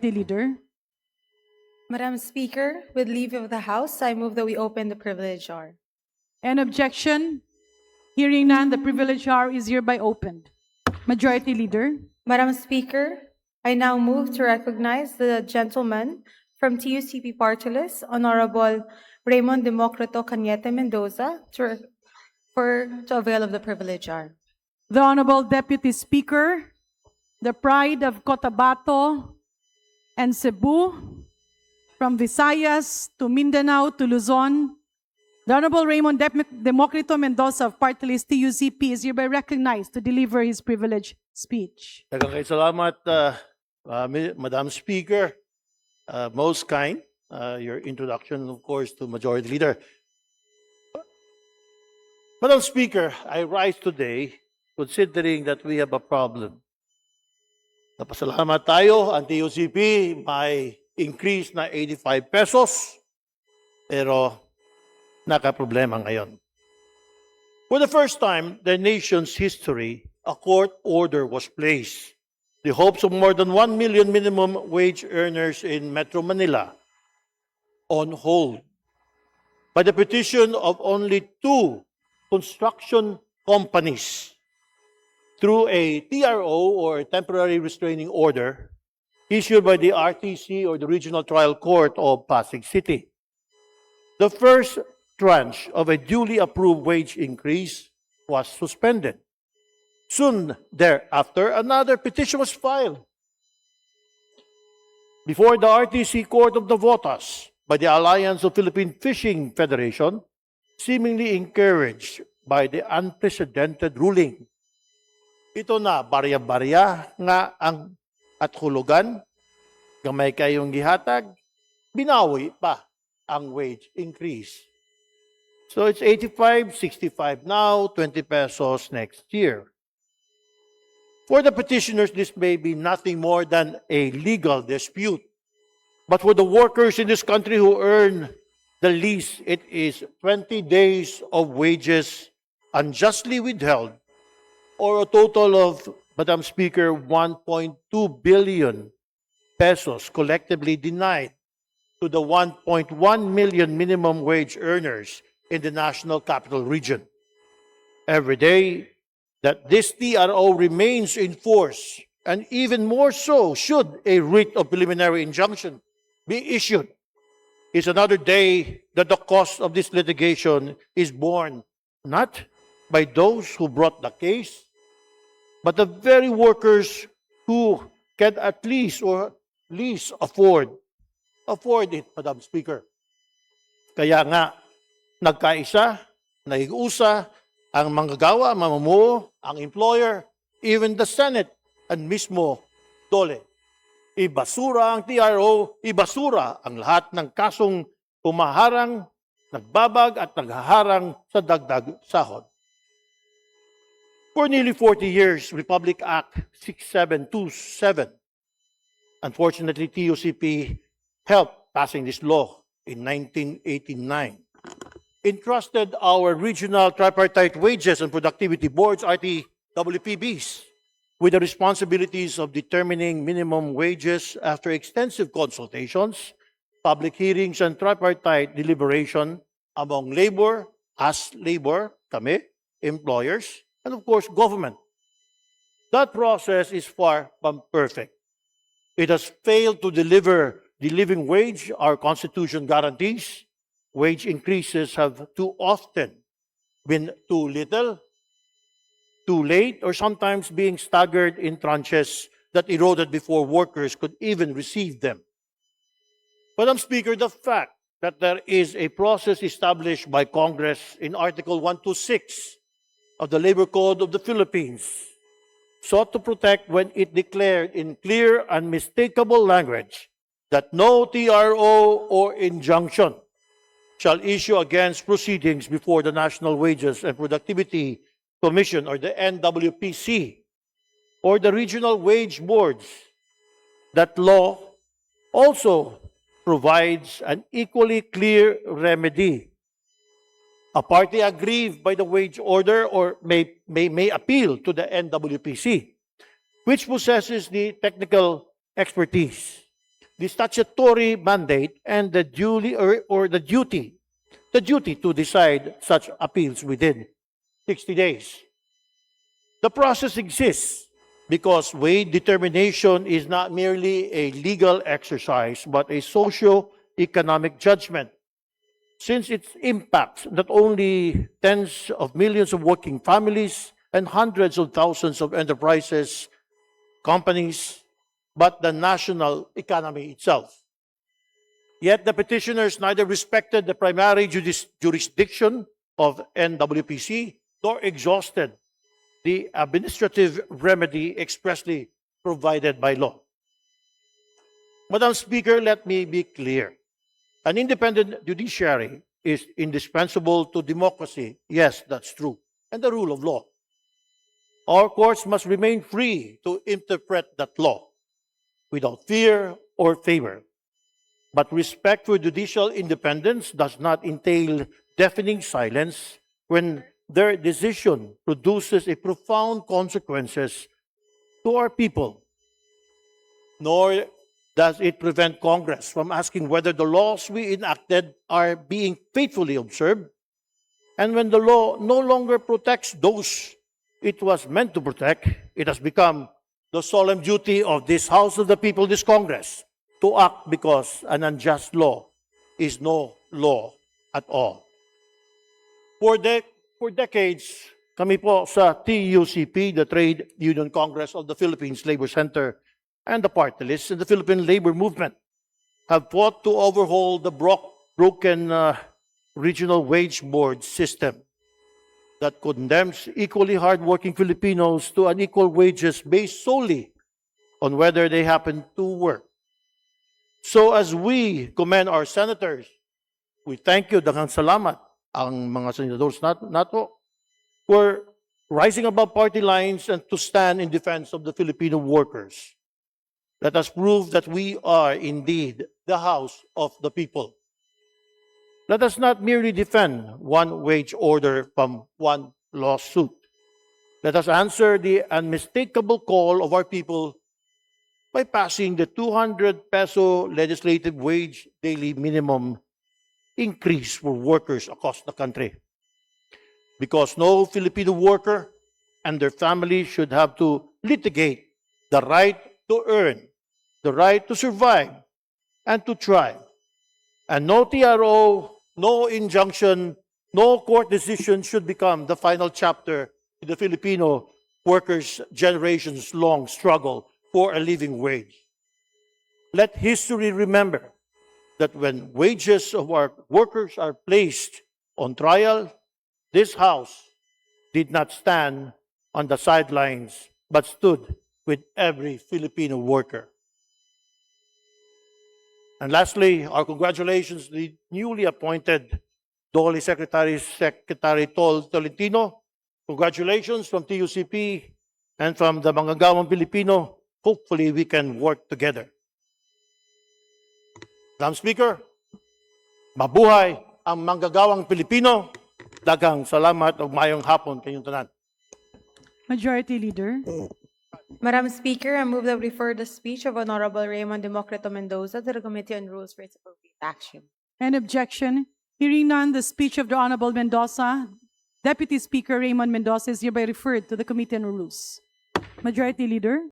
Leader. Madam Speaker, with leave of the House, I move that we open the privilege hour. An objection? Hearing none, the privilege hour is hereby opened. Majority Leader. Madam Speaker, I now move to recognize the gentleman from TUCP Party List, Honorable Raymond Democrito Cañete Mendoza, to avail of the privilege hour. The Honorable Deputy Speaker, the pride of Cotabato and Cebu, from Visayas to Mindanao to Luzon, the Honorable Raymond Democrito Mendoza of Party List TUCP is hereby recognized to deliver his privileged speech. Daghang salamat, Madam Speaker. Most kind. Your introduction, of course, to Majority Leader. Madam Speaker, I rise today considering that we have a problem. Napasalamat tayo, ang TUCP may increase na 85 pesos, pero nakaproblema ngayon. For the first time in the nation's history, a court order was placed. The hopes of more than 1 million minimum wage earners in Metro Manila on hold by the petition of only 2 construction companies through a TRO, or temporary restraining order, issued by the RTC, or the Regional Trial Court of Pasig City. The first tranche of a duly approved wage increase was suspended. Soon thereafter, another petition was filed before the RTC Court of Navotas by the Alliance of Philippine Fishing Federation, seemingly encouraged by the unprecedented ruling. Ito na, barya-barya nga ang at hulugan, gamay kayong gihatag, binawi pa ang wage increase. So it's 85, 65 now, 20 pesos next year. For the petitioners, this may be nothing more than a legal dispute. But for the workers in this country who earn the least, it is 20 days of wages unjustly withheld, or a total of, Madam Speaker, 1.2 billion pesos collectively denied to the 1.1 million minimum wage earners in the National Capital Region. Every day that this TRO remains in force, and even more so should a writ of preliminary injunction be issued, is another day that the cost of this litigation is borne not by those who brought the case, but the very workers who can at least or least afford it, Madam Speaker. Kaya nga, nagkaisa, nag-usa, ang manggagawa, mamumuo, ang employer, even the Senate, and mismo DOLE. Ibasura ang TRO, ibasura ang lahat ng kasong pumaharang, nagbabag at naghaharang sa dagdag sahod. For nearly 40 years, Republic Act 6727, unfortunately, TUCP helped passing this law in 1989, entrusted our regional tripartite wages and productivity boards, RTWPBs, with the responsibilities of determining minimum wages after extensive consultations, public hearings, and tripartite deliberation among labor, kami, employers, and of course, government. That process is far from perfect. It has failed to deliver the living wage our Constitution guarantees. Wage increases have too often been too little, too late, or sometimes being staggered in tranches that eroded before workers could even receive them. Madam Speaker, the fact that there is a process established by Congress in Article 126 of the Labor Code of the Philippines sought to protect when it declared in clear, unmistakable language that no TRO or injunction shall issue against proceedings before the National Wages and Productivity Commission, or the NWPC, or the regional wage boards. That law also provides an equally clear remedy. A party aggrieved by the wage order or may appeal to the NWPC, which possesses the technical expertise the statutory mandate and the the duty to decide such appeals within 60 days. The process exists because wage determination is not merely a legal exercise but a socio-economic judgment, since it impacts not only tens of millions of working families and hundreds of thousands of enterprises, companies, but the national economy itself. Yet the petitioners neither respected the primary jurisdiction of NWPC nor exhausted the administrative remedy expressly provided by law. Madam Speaker, let me be clear. An independent judiciary is indispensable to democracy. Yes, that's true. And the rule of law. Our courts must remain free to interpret that law without fear or favor. But respect for judicial independence does not entail deafening silence when their decision produces a profound consequences to our people. Nor does it prevent Congress from asking whether the laws we enacted are being faithfully observed, and when the law no longer protects those it was meant to protect, it has become the solemn duty of this House of the People, this Congress, to act because an unjust law is no law at all. For decades, kami po sa TUCP, the Trade Union Congress of the Philippines Labor Center, and the party list and the Philippine labor movement have fought to overhaul the broken regional wage board system that condemns equally hardworking Filipinos to unequal wages based solely on whether they happen to work. So as we commend our senators, we thank you, daghang salamat ang mga senadores nato for rising above party lines and to stand in defense of the Filipino workers. Let us prove that we are indeed the house of the people. Let us not merely defend one wage order from one lawsuit. Let us answer the unmistakable call of our people by passing the 200 peso legislative wage daily minimum increase for workers across the country. Because no Filipino worker and their family should have to litigate the right to earn, the right to survive, and to thrive. And no TRO, no injunction, no court decision should become the final chapter in the Filipino workers' generations-long struggle for a living wage. Let history remember that when wages of our workers are placed on trial, this House did not stand on the sidelines but stood with every Filipino worker. And lastly, our congratulations to the newly appointed DOLE Secretary Tol Tolentino. Congratulations from TUCP and from the Manggagawang Pilipino. Hopefully, we can work together. Madam Speaker, mabuhay ang Manggagawang Pilipino. Daghang salamat ug mayong hapon kayong tanan. Majority Leader. Madam Speaker, I move that we refer the speech of Honorable Raymond Democrito Mendoza to the Committee on Rules for its appropriate action. An objection? Hearing none, the speech of the Honorable Mendoza, Deputy Speaker Raymond Mendoza is hereby referred to the Committee on Rules. Majority Leader.